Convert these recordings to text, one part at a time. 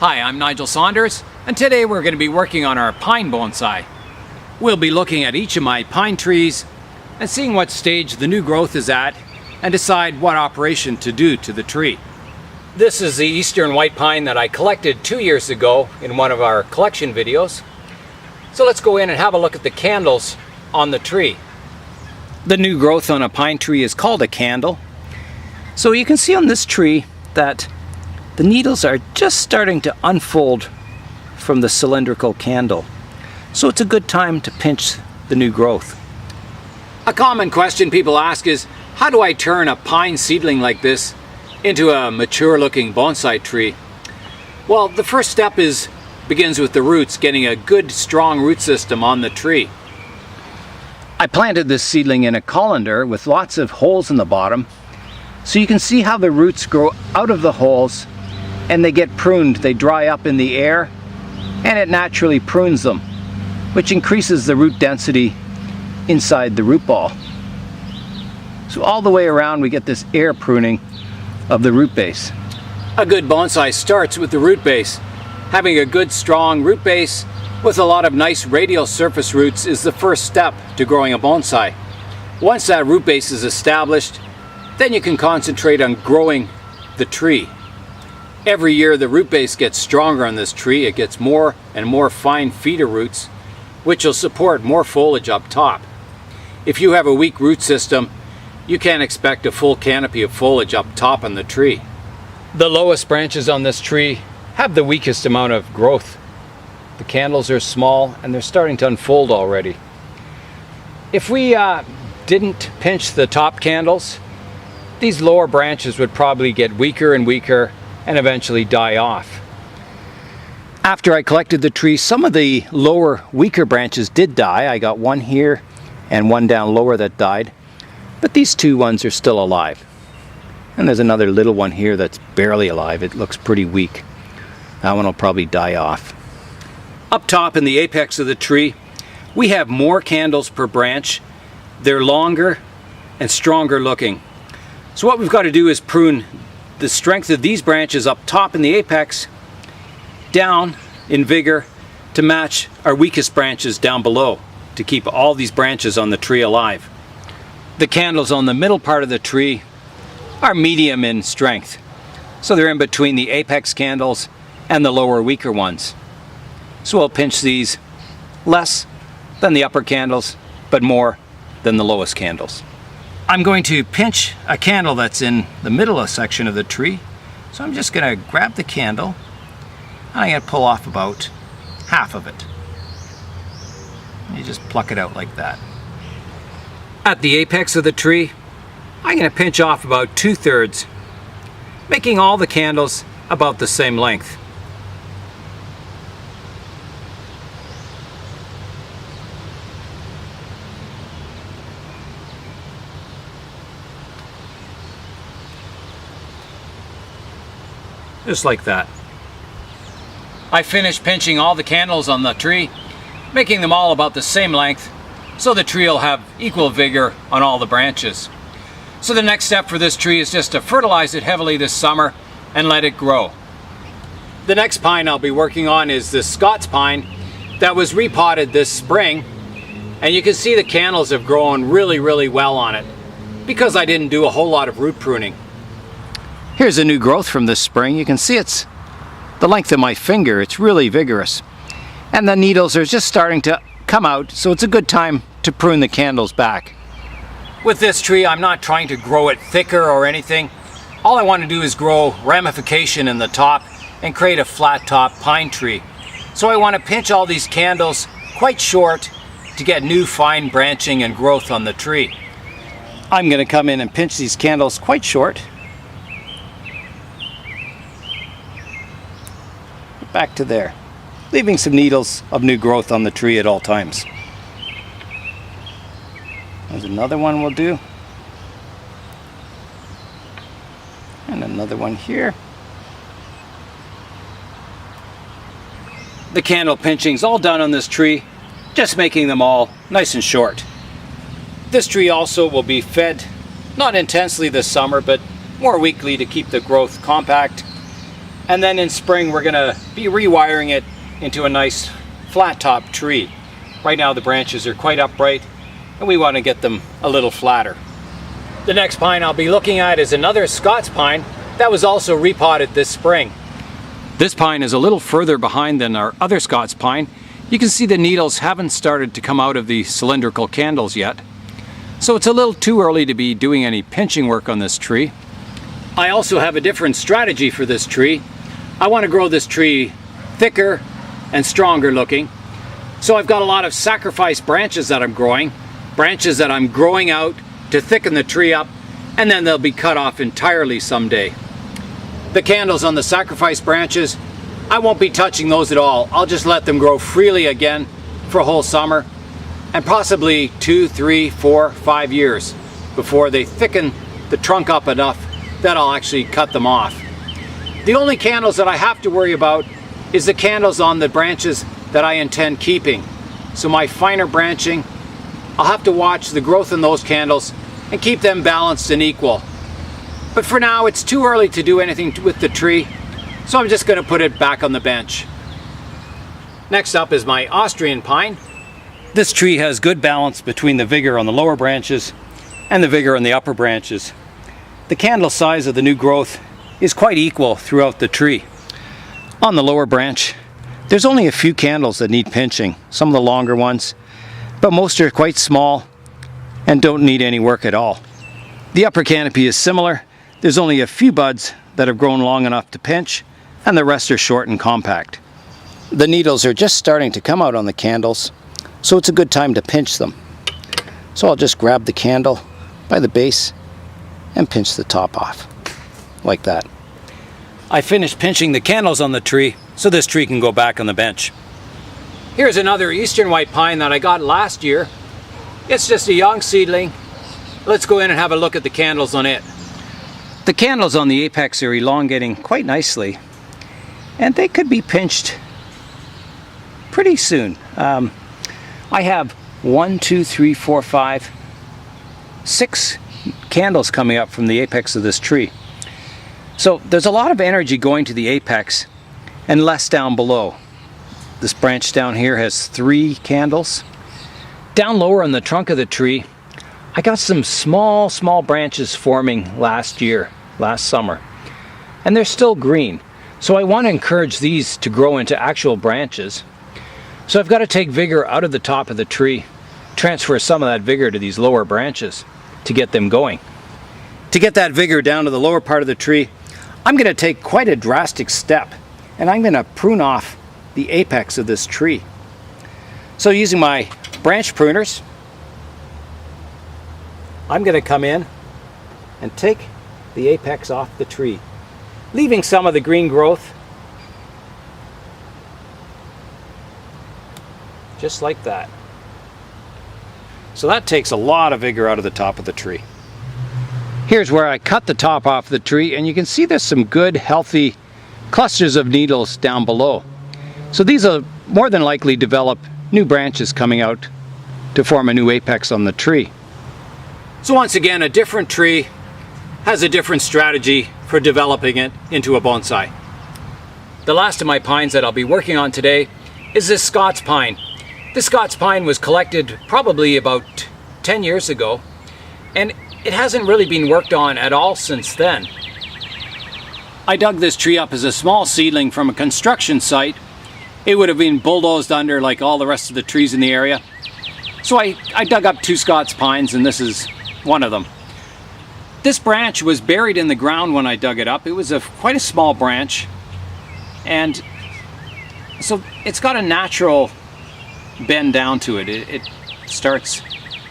Hi, I'm Nigel Saunders, and today we're going to be working on our pine bonsai. We'll be looking at each of my pine trees and seeing what stage the new growth is at and decide what operation to do to the tree. This is the eastern white pine that I collected 2 years ago in one of our collection videos. So let's go in and have a look at the candles on the tree. The new growth on a pine tree is called a candle. So you can see on this tree that the needles are just starting to unfold from the cylindrical candle. So it's a good time to pinch the new growth. A common question people ask is, how do I turn a pine seedling like this into a mature looking bonsai tree? Well, the first step begins with the roots, getting a good strong root system on the tree. I planted this seedling in a colander with lots of holes in the bottom, so you can see how the roots grow out of the holes and they get pruned. They dry up in the air and it naturally prunes them, which increases the root density inside the root ball. So all the way around we get this air pruning of the root base. A good bonsai starts with the root base. Having a good strong root base with a lot of nice radial surface roots is the first step to growing a bonsai. Once that root base is established, then you can concentrate on growing the tree. Every year the root base gets stronger on this tree. It gets more and more fine feeder roots, which will support more foliage up top. If you have a weak root system, you can't expect a full canopy of foliage up top on the tree. The lowest branches on this tree have the weakest amount of growth. The candles are small and they're starting to unfold already. If we didn't pinch the top candles, these lower branches would probably get weaker and weaker and eventually die off. After I collected the tree, some of the lower, weaker branches did die. I got one here and one down lower that died, but these two ones are still alive. And there's another little one here that's barely alive. It looks pretty weak. That one will probably die off. Up top in the apex of the tree, we have more candles per branch. They're longer and stronger looking. So what we've got to do is prune the strength of these branches up top in the apex down in vigor to match our weakest branches down below, to keep all these branches on the tree alive. The candles on the middle part of the tree are medium in strength, so they're in between the apex candles and the lower, weaker ones. So we'll pinch these less than the upper candles, but more than the lowest candles. I'm going to pinch a candle that's in the middle section of the tree. So I'm just going to grab the candle and I'm going to pull off about half of it. You just pluck it out like that. At the apex of the tree, I'm going to pinch off about 2/3, making all the candles about the same length. Just like that. I finished pinching all the candles on the tree, making them all about the same length, so the tree will have equal vigor on all the branches. So the next step for this tree is just to fertilize it heavily this summer and let it grow. The next pine I'll be working on is this Scots pine that was repotted this spring, and you can see the candles have grown really well on it because I didn't do a whole lot of root pruning. Here's a new growth from this spring. You can see it's the length of my finger. It's really vigorous. And the needles are just starting to come out, so it's a good time to prune the candles back. With this tree, I'm not trying to grow it thicker or anything. All I want to do is grow ramification in the top and create a flat top pine tree. So I want to pinch all these candles quite short to get new fine branching and growth on the tree. I'm going to come in and pinch these candles quite short. Back to there, leaving some needles of new growth on the tree at all times. There's another one we'll do. And another one here. The candle pinching's all done on this tree, just making them all nice and short. This tree also will be fed, not intensely this summer, but more weekly to keep the growth compact And then in spring we're going to be rewiring it into a nice flat top tree. Right now the branches are quite upright and we want to get them a little flatter. The next pine I'll be looking at is another Scots pine that was also repotted this spring. This pine is a little further behind than our other Scots pine. You can see the needles haven't started to come out of the cylindrical candles yet. So it's a little too early to be doing any pinching work on this tree. I also have a different strategy for this tree. I want to grow this tree thicker and stronger looking. So I've got a lot of sacrifice branches that I'm growing. Branches that I'm growing out to thicken the tree up, and then they'll be cut off entirely someday. The candles on the sacrifice branches, I won't be touching those at all. I'll just let them grow freely again for a whole summer and possibly 2, 3, 4, 5 years before they thicken the trunk up enough that I'll actually cut them off. The only candles that I have to worry about is the candles on the branches that I intend keeping. So my finer branching, I'll have to watch the growth in those candles and keep them balanced and equal. But for now it's too early to do anything with the tree, so I'm just going to put it back on the bench. Next up is my Austrian pine. This tree has good balance between the vigor on the lower branches and the vigor on the upper branches. The candle size of the new growth is quite equal throughout the tree. On the lower branch, there's only a few candles that need pinching, some of the longer ones, but most are quite small and don't need any work at all. The upper canopy is similar. There's only a few buds that have grown long enough to pinch, and the rest are short and compact. The needles are just starting to come out on the candles, so it's a good time to pinch them. So I'll just grab the candle by the base and pinch the top off, like that. I finished pinching the candles on the tree, so this tree can go back on the bench. Here's another eastern white pine that I got last year. It's just a young seedling. Let's go in and have a look at the candles on it. The candles on the apex are elongating quite nicely, and they could be pinched pretty soon. I have 1, 2, 3, 4, 5, 6 candles coming up from the apex of this tree. So there's a lot of energy going to the apex and less down below. This branch down here has 3 candles. Down lower on the trunk of the tree, I got some small branches forming last summer, and they're still green. So I want to encourage these to grow into actual branches. So I've got to take vigor out of the top of the tree, transfer some of that vigor to these lower branches to get them going. To get that vigor down to the lower part of the tree, I'm going to take quite a drastic step, and I'm going to prune off the apex of this tree. So using my branch pruners, I'm going to come in and take the apex off the tree, leaving some of the green growth, just like that. So that takes a lot of vigor out of the top of the tree. Here's where I cut the top off the tree, and you can see there's some good healthy clusters of needles down below. So these will more than likely develop new branches coming out to form a new apex on the tree. So once again, a different tree has a different strategy for developing it into a bonsai. The last of my pines that I'll be working on today is this Scots pine. This Scots pine was collected probably about 10 years ago, and it hasn't really been worked on at all since then. I dug this tree up as a small seedling from a construction site. It would have been bulldozed under like all the rest of the trees in the area. So I dug up 2 Scots pines, and this is one of them. This branch was buried in the ground when I dug it up. It was quite a small branch, and so it's got a natural bend down to it. It starts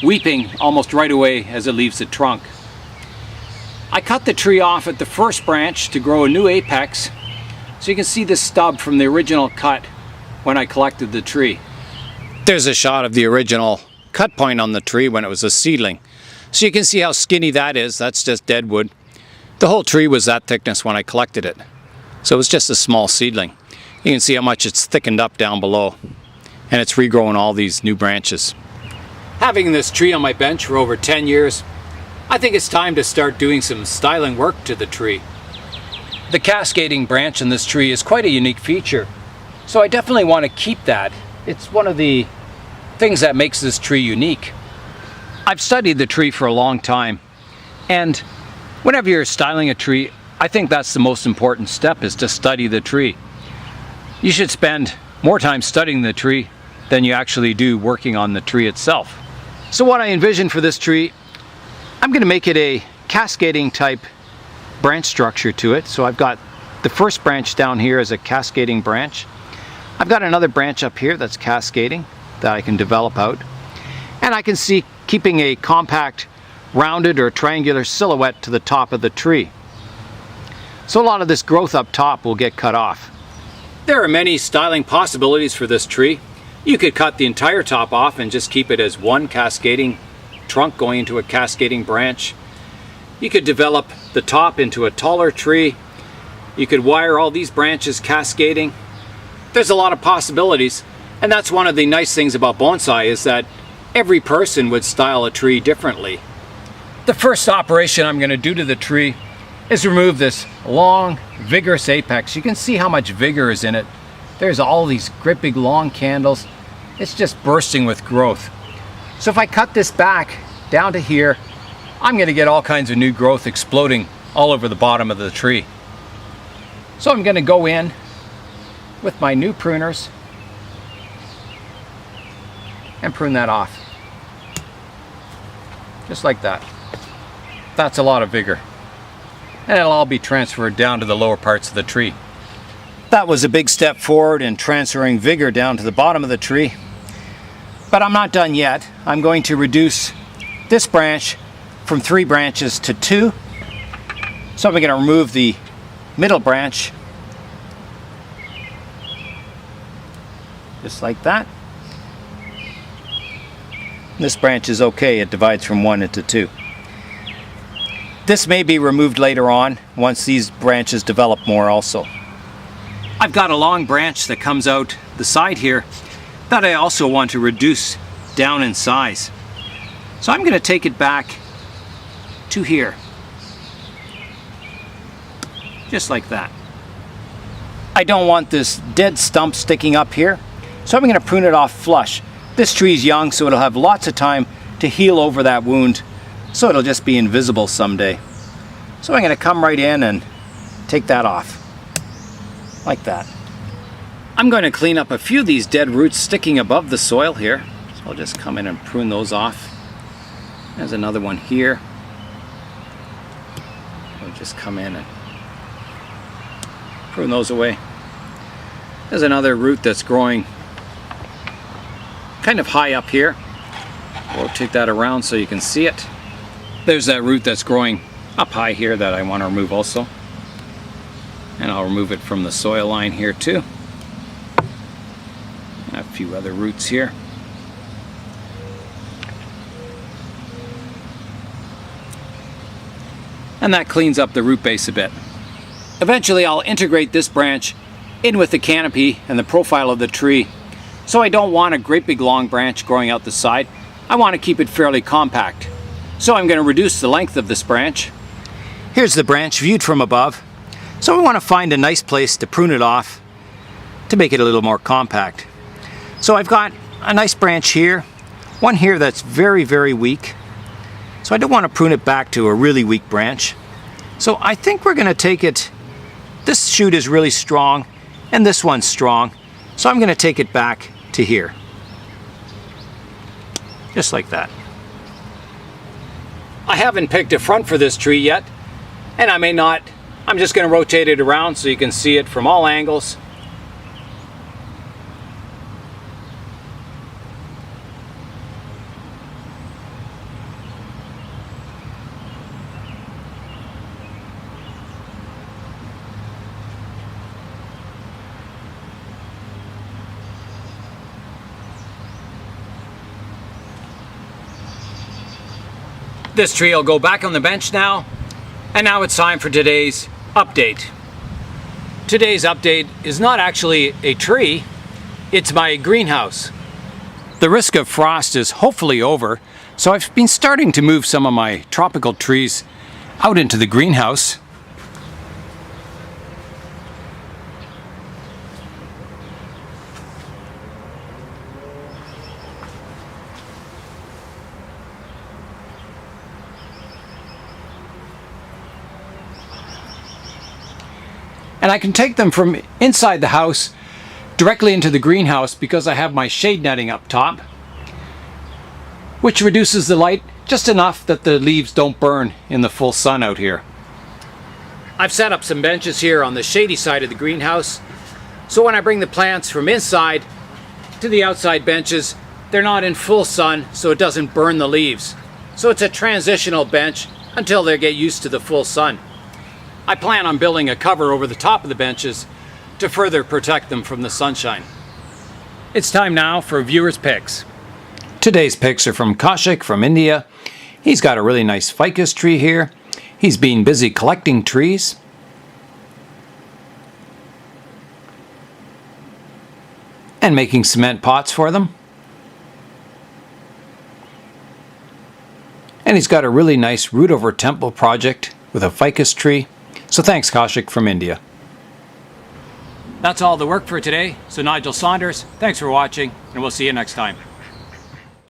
weeping almost right away as it leaves the trunk. I cut the tree off at the first branch to grow a new apex, so you can see the stub from the original cut when I collected the tree. There's a shot of the original cut point on the tree when it was a seedling. So you can see how skinny that is. That's just dead wood. The whole tree was that thickness when I collected it. So it was just a small seedling. You can see how much it's thickened up down below, and it's regrowing all these new branches. Having this tree on my bench for over 10 years, I think it's time to start doing some styling work to the tree. The cascading branch in this tree is quite a unique feature, so I definitely want to keep that. It's one of the things that makes this tree unique. I've studied the tree for a long time, and whenever you're styling a tree, I think that's the most important step, is to study the tree. You should spend more time studying the tree than you actually do working on the tree itself. So what I envision for this tree, I'm going to make it a cascading type branch structure to it. So I've got the first branch down here as a cascading branch. I've got another branch up here that's cascading that I can develop out. And I can see keeping a compact, rounded or triangular silhouette to the top of the tree. So a lot of this growth up top will get cut off. There are many styling possibilities for this tree. You could cut the entire top off and just keep it as one cascading trunk going into a cascading branch. You could develop the top into a taller tree. You could wire all these branches cascading. There's a lot of possibilities, and that's one of the nice things about bonsai, is that every person would style a tree differently. The first operation I'm going to do to the tree is remove this long, vigorous apex. You can see how much vigor is in it. There's all these great big long candles. It's just bursting with growth. So if I cut this back down to here, I'm going to get all kinds of new growth exploding all over the bottom of the tree. So I'm going to go in with my new pruners and prune that off. Just like that. That's a lot of vigor. And it'll all be transferred down to the lower parts of the tree. That was a big step forward in transferring vigor down to the bottom of the tree. But I'm not done yet. I'm going to reduce this branch from 3 branches to 2. So I'm going to remove the middle branch. Just like that. This branch is okay, it divides from 1 into 2. This may be removed later on once these branches develop more also. I've got a long branch that comes out the side here that I also want to reduce down in size. So I'm going to take it back to here. Just like that. I don't want this dead stump sticking up here, so I'm going to prune it off flush. This tree's young, so it'll have lots of time to heal over that wound, so it'll just be invisible someday. So I'm going to come right in and take that off. Like that. I'm going to clean up a few of these dead roots sticking above the soil here. So I'll just come in and prune those off. There's another one here. I'll just come in and prune those away. There's another root that's growing kind of high up here. We'll take that around so you can see it. There's that root that's growing up high here that I want to remove also. And I'll remove it from the soil line here too. A few other roots here. And that cleans up the root base a bit. Eventually I'll integrate this branch in with the canopy and the profile of the tree. So I don't want a great big long branch growing out the side. I want to keep it fairly compact. So I'm going to reduce the length of this branch. Here's the branch viewed from above. So we want to find a nice place to prune it off to make it a little more compact. So I've got a nice branch here, one here that's very, very weak. So I don't want to prune it back to a really weak branch. So I think we're going to take it, this shoot is really strong and this one's strong. So I'm going to take it back to here. Just like that. I haven't picked a front for this tree yet, and I may not. I'm just going to rotate it around so you can see it from all angles. This tree will go back on the bench now, and now it's time for today's update. Today's update is not actually a tree, it's my greenhouse. The risk of frost is hopefully over, so I've been starting to move some of my tropical trees out into the greenhouse. And I can take them from inside the house directly into the greenhouse because I have my shade netting up top, which reduces the light just enough that the leaves don't burn in the full sun out here. I've set up some benches here on the shady side of the greenhouse, so when I bring the plants from inside to the outside benches, they're not in full sun, so it doesn't burn the leaves. So it's a transitional bench until they get used to the full sun. I plan on building a cover over the top of the benches to further protect them from the sunshine. It's time now for viewers' picks. Today's picks are from Kaushik from India. He's got a really nice ficus tree here. He's been busy collecting trees. And making cement pots for them. And he's got a really nice root over temple project with a ficus tree. So thanks, Kaushik from India. That's all the work for today. So Nigel Saunders, thanks for watching, and we'll see you next time.